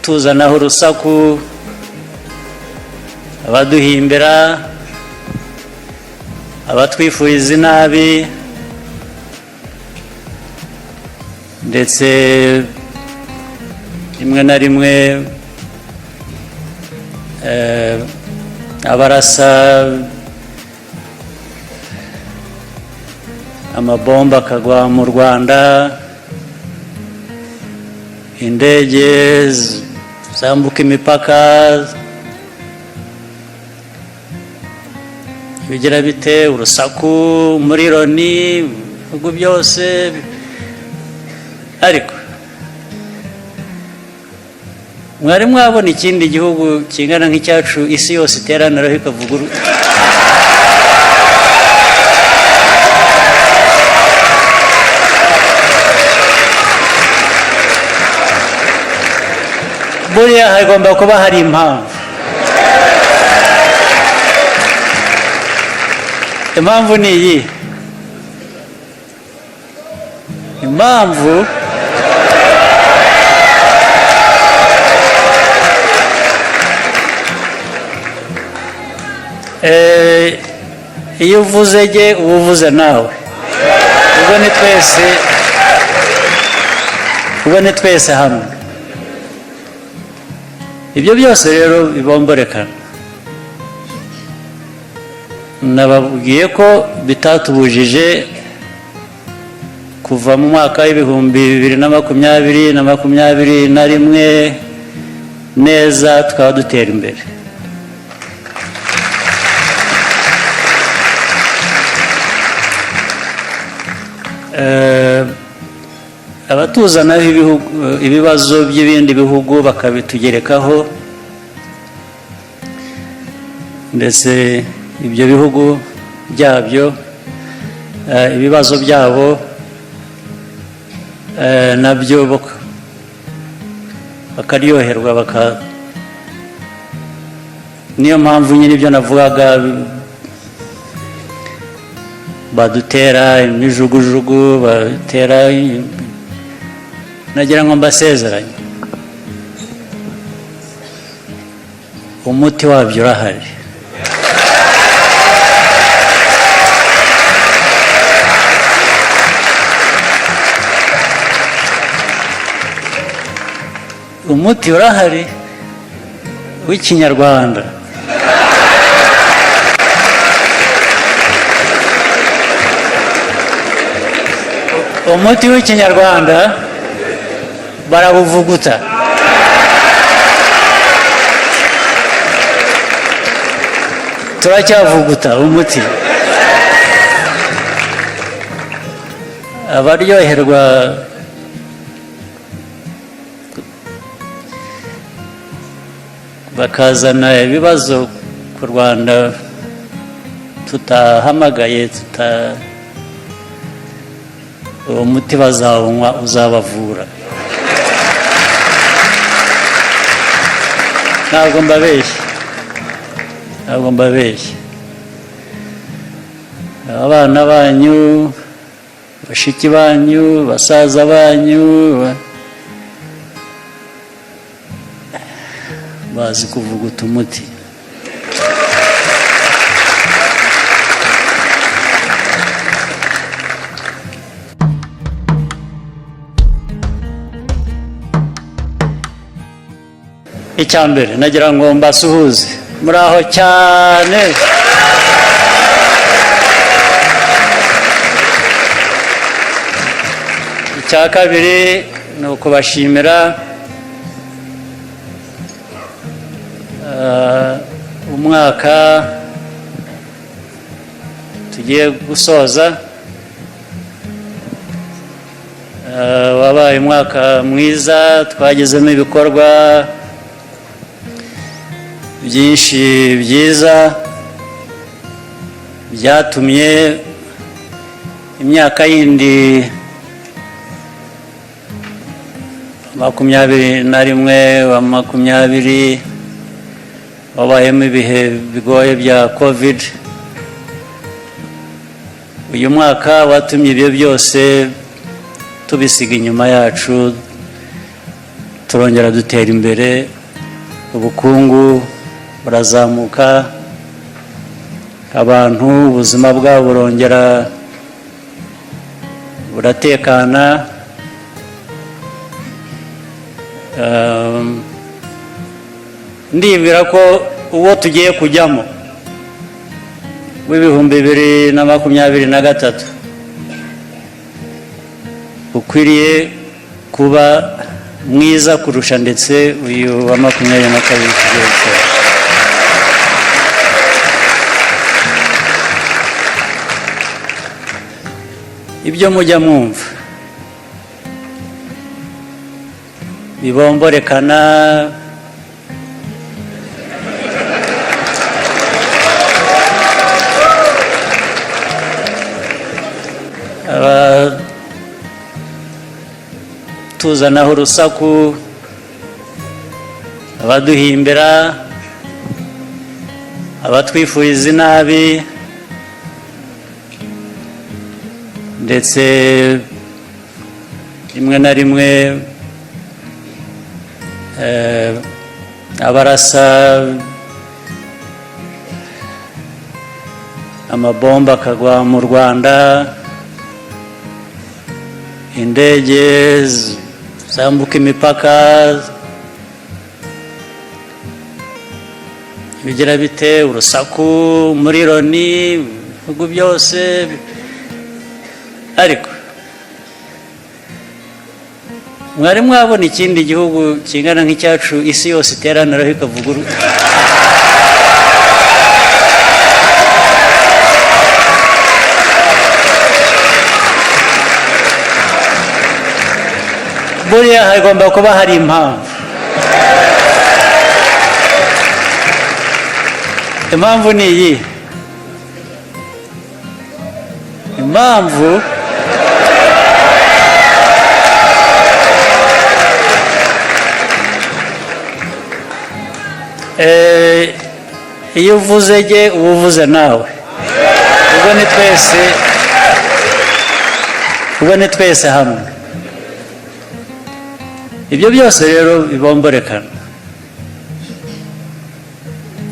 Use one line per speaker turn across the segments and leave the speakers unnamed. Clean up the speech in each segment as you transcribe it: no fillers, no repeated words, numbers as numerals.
tuzanaho urusaku, abaduhimbira, abatwifuriza inabi, ndetse rimwe na rimwe abarasa amabomba akagwa mu Rwanda, indege zambuka imipaka, bigira bite, urusaku muri Loni, ibihugu byose. Ariko mwari mwabona ikindi gihugu kingana nk'icyacu isi yose iteraniraho ikavuga buriya hagomba kuba hari impamvu. Impamvu ni iyi. Impamvu iyo uvuze jye uba uvuze nawe, ubwo ni twese hamwe. Ibyo byose rero bibomborekana. Nababwiye ko bitatubujije kuva mu mwaka w'ibihumbi 2020 na 2021 neza tukaba dutera imbere. Abatuzanaho ibibazo by'ibindi bihugu bakabitugerekaho, ndetse ibyo bihugu byabyo ibibazo byabo nabyo bakaryoherwa, niyo mpamvu nyine ibyo navugaga badutera imijugujugu, batera, nagira ngo mbasezeranye umuti wabyo urahari. Umuti urahari w'Ikinyarwanda. Umuti w'Ikinyarwanda barawuvuguta. Turacyavuguta umuti. Abaryoherwa bakazana ibibazo ku Rwanda tutahamagaye, uwo muti bazawunywa uzabavura. Ntabwo mbabeshya. Abana banyu, bashiki banyu, basaza banyu bazi kuvuguta umuti. Icyambere nagira ngo mbasuhuze, muraho cyane. Icya kabiri ni ukubashimira umwaka tugiye gusoza, wabaye umwaka mwiza, twagezemo ibikorwa byinshi byiza byatumye imyaka yindi 21 wa 20 wabayemo ibihe bigoye bya covid. Uyu mwaka watumye ibyo byose tubisiga inyuma yacu, turongera dutera imbere, ubukungu burazamuka, abantu ubuzima bwabo burongera buratekana. Ndibwira ko uwo tugiye kujyamo w'ibihumbi 2023 ukwiriye kuba mwiza kurusha ndetse uyu wa 2022 tugiye gukora. Ibyo mujya mwumva bibomborekana, tuzanaho urusaku, abaduhimbira, abatwifuriza inabi, ndetse rimwe na rimwe abarasa amabomba akagwa mu Rwanda, indege zambuka imipaka, bigira bite, urusaku muri Loni, ibihugu byose. Ariko mwari mwabona ikindi gihugu kingana nk'icyacu isi yose iteraniraho ikavuga buriya hagomba kuba hari impamvu. Impamvu ni iyi. Impamvu iyo uvuze jye uba uvuze nawe, ubwo ni twese hamwe. Ibyo byose rero bibomborekana.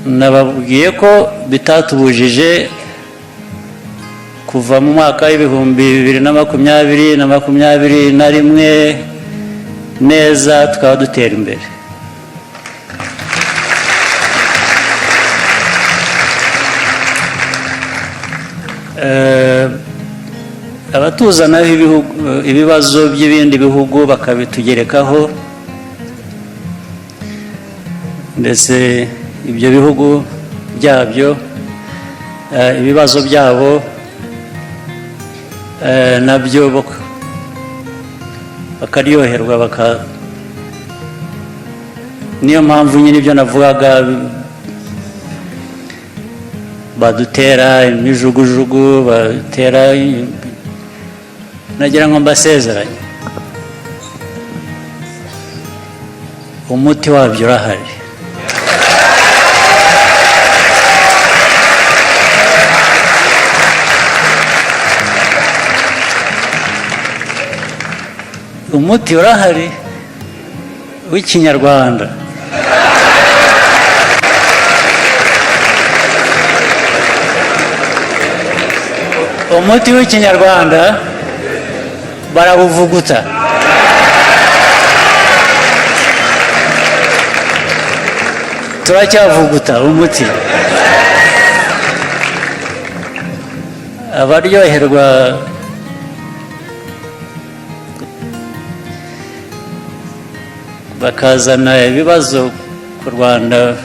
Nababwiye ko bitatubujije kuva mu mwaka w'ibihumbi 2020 na 2021 neza tukaba dutera imbere. Abatuzanaho ibibazo by'ibindi bihugu bakabitugerekaho, ndetse ibyo bihugu byabyo ibibazo byabo nabyo bakaryoherwa. Niyo mpamvu nyine ibyo navugaga, badutera imijugujugu, batera, nagira ngo mbasezeranye umuti wabyo urahari. Umuti urahari w'Ikinyarwanda. Umuti w'Ikinyarwanda barabuvuguta. Turacyavuguta umuti. Abaryoherwa bakazana ibibazo ku Rwanda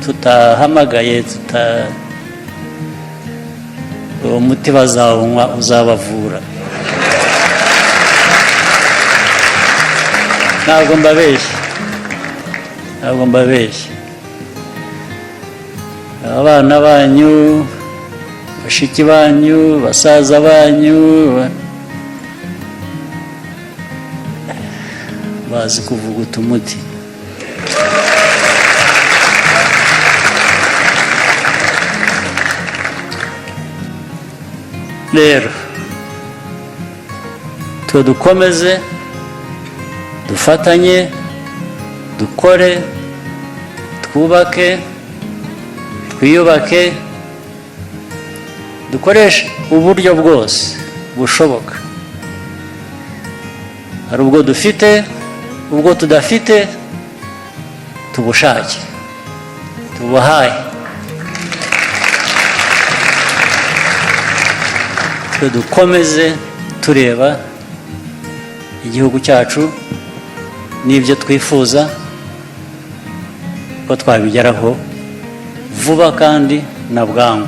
tutahamagaye, uwo muti bazawunywa uzabavura. Ntabwo mbabeshya. Abana banyu, bashiki banyu, basaza banyu, bazi kuvuguta umuti. Rero twe dukomeze dufatanye dukore twubake twiyubake dukoreshe uburyo bwose bushoboka, hari ubwo dufite ubwo tudafite tubushake tubuhaye, twe dukomeze tureba igihugu cyacu n'ibyo twifuza ko twabigeraho vuba kandi na bwangu.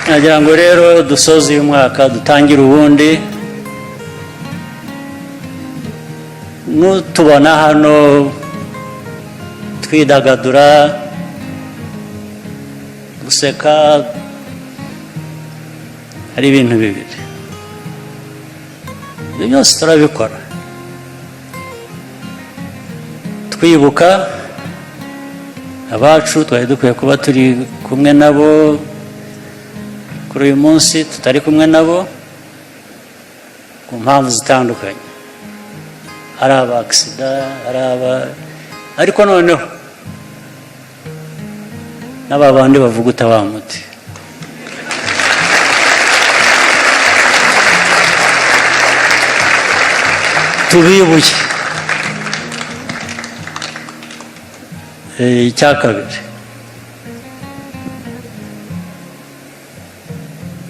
Nagira ngo rero dusoze uyu mwaka dutangire ubundi, nutubona hano twidagadura guseka, hari ibintu bibiri, ibyo byose turabikora twibuka abacu twari dukwiye kuba turi kumwe nabo kuri uyu munsi tutari kumwe nabo ku mpamvu zitandukanye, ari aba agisida, ariko noneho n'aba bandi bavuguta wa muti, tubibuke. Icya kabiri,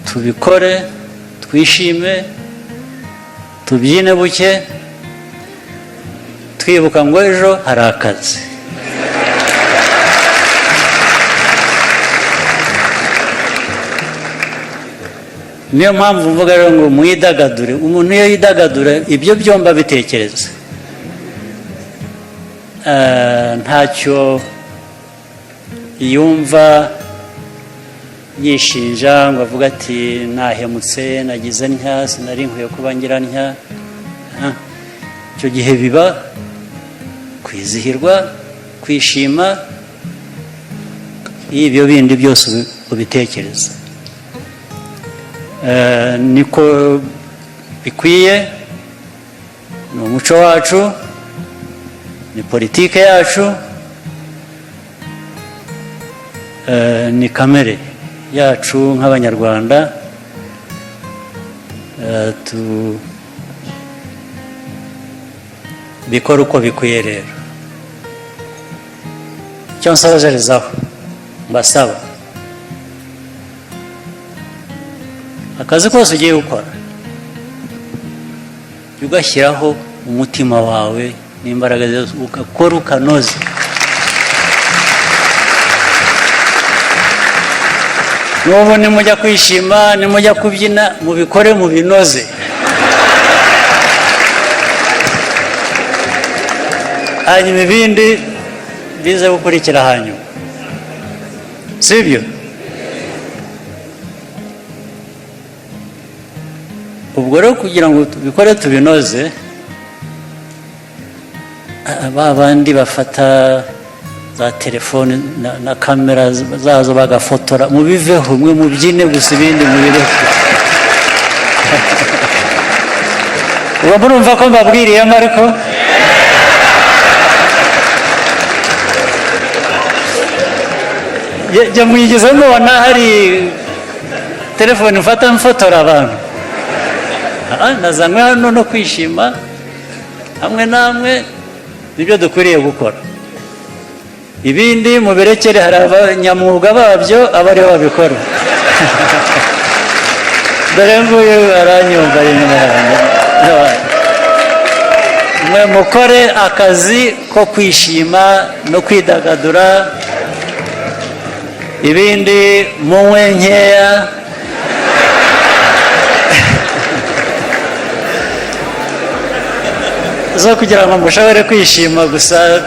tubikore twishime tubyine buke twibuka ngo ejo hari akazi. Niyo mpamvu mvuga rero ngo mwidagadure. Umuntu iyo yidagadura ibyo byomba bitekereza, ntacyo yumva yishinja ngo avuga ati nahemutse nagize ntya sinari nkwiye kuba ngira ntya. Icyo gihe biba kwizihirwa kwishima ibyo bindi byose ubitekereza. Niko bikwiye, ni umuco wacu, ni politike yacu, ni kamere yacu nk'abanyarwanda. Bikora uko bikwiye. Rero icyo nsabajerezaho mbasaba, akazi kose ugiye gukora ugashyiraho umutima wawe n'imbaraga zose ugakora ukanoze. N'ubu nimujya kwishima nimujya kubyina mubikore mubinoze. Hanyuma ibindi bize gukurikira hanyuma, sibyo? Ubwo rero kugira ngo tubikore tubinoze, ba bandi bafata za telefone na kamera zazo bagafotora mubiveho, mwe mubyine gusa ibindi mubireke. Ubu murumva ko mbabwiriyemo, ariko jya mwigeze mubona hari telefone mfata mfotora abantu? Nazanywe hano no kwishima hamwe namwe, nibyo dukwiriye gukora. Ibindi mubirekere, hari abanyamwuga babyo aba aribo babikora. Dore nguyu aranyumva inyuma yanjye. Mwe mukore akazi ko kwishima no kwidagadura, ibindi munywe nkeya. Zo kugira ngo mushobore kwishima gusa,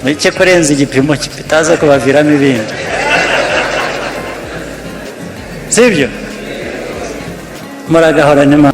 mureke kurenza igipimo bitaza kubaviramo ibindi. sibyo muragahorana imana